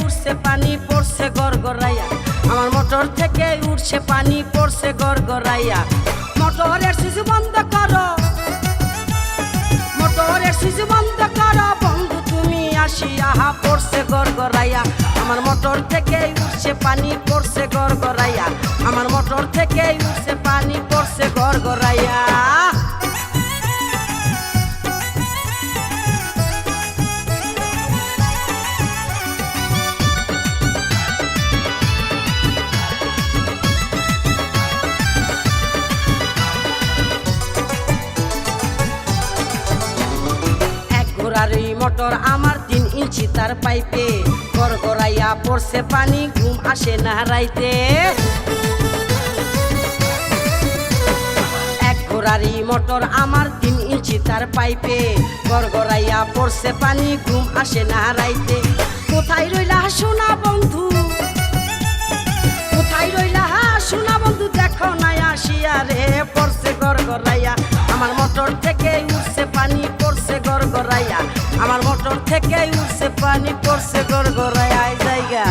উঠছে পানি পড়ছে গড়গড়াইয়া আমার মোটর থেকে উঠছে পানি পড়ছে গড়গড়াইয়া মোটরের সুইচ বন্ধ করো মোটরের সুইচ বন্ধ করো বন্ধু তুমি আসিয়া পড়ছে গড়গড়াইয়া আমার মোটর থেকে উঠছে পানি পড়ছে গড়গড়াইয়া আমার মোটর থেকে উঠছে পানি পড়ছে গড়গড়াইয়া ঘোড়ারই মোটর আমার 3 ইঞ্চি তার পাইপে গড়গড়াইয়া পড়ছে পানি ঘুম আসে না রাইতে এক ঘোড়ারই মোটর আমার 3 ইঞ্চি তার পাইপে গড়গড়াইয়া পড়ছে পানি ঘুম আসে না রাইতে কোথায় রইলা সোনা বন্ধু কোথায় রইলা সোনা বন্ধু দেখো না আসিয়া রে পড়ছে গড়গড়াইয়া আমার মোটর থেকে উঠছে পানি পড়ছে গড়গড়াইয়া আমার মোটর থেকে উঠছে পানি পড়ছে গড়গড়াইয়া জায়গা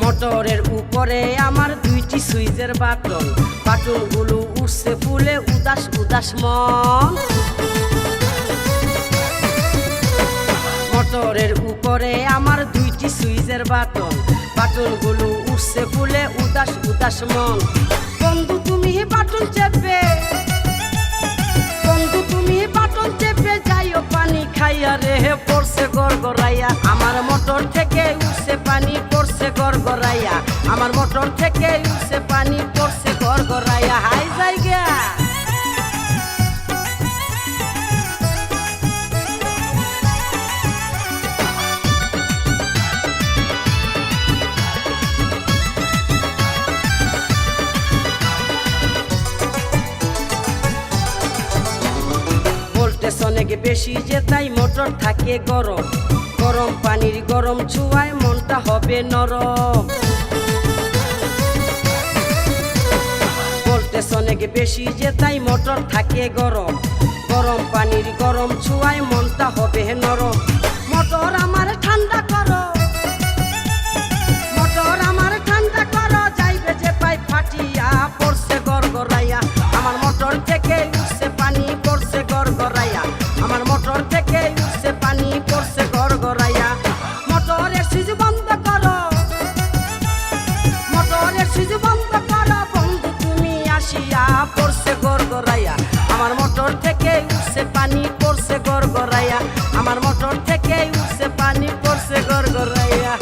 মোটরের উপরে আমার 2টি সুইচের বাটন বাটনগুলো উঠছে ফুলে উদাস উদাস মন মোটরের উপরে আমার 2টি সুইচের বাটন বাটনগুলো উঠছে ফুলে উদাস উদাস মন বন্ধু তুমি বাটন চেপে বন্ধু তুমি বাটন চেপে যাইও পানি খাইয়া রে পড়ছে গড়গড়াইয়া আমার মোটর থেকে উঠছে পানি পড়ছে গড়গড়াইয়া আমার মোটর থেকে উঠছে পানি পড়ছে গড়গড়াইয়া হাই জায়গা ভোল্টেজ অনেক বেশি যে তাই মোটর থাকে গরম গরম পানির গরম ছুঁয়ায় মনটা হবে নরম ভোল্টেজ অনেক বেশি যে তাই মোটর থাকে গরম গরম পানির গরম ছুঁয়ায় মনটা হবে নরম মোটর আমার ঠান্ডা করো মোটর আমার ঠান্ডা করো যাইবে যে পাইপ ফাটিয়া পড়ছে গড়গড়াইয়া আমার মোটর থেকে উঠছে পানি পড়ছে গড়গড়াইয়া আমার মোটর থেকে উঠছে পানি পড়ছে গড়গড়াইয়া মোটরের সুইচ বন্ধ করো মোটরের সুইচ বন্ধ করো বন্ধু তুমি আসিয়া পড়ছে গড়গড়াইয়া আমার মোটর থেকে উঠছে পানি পড়ছে গড়গড়াইয়া আমার মোটর থেকে উঠছে পানি পড়ছে গড়গড়াইয়া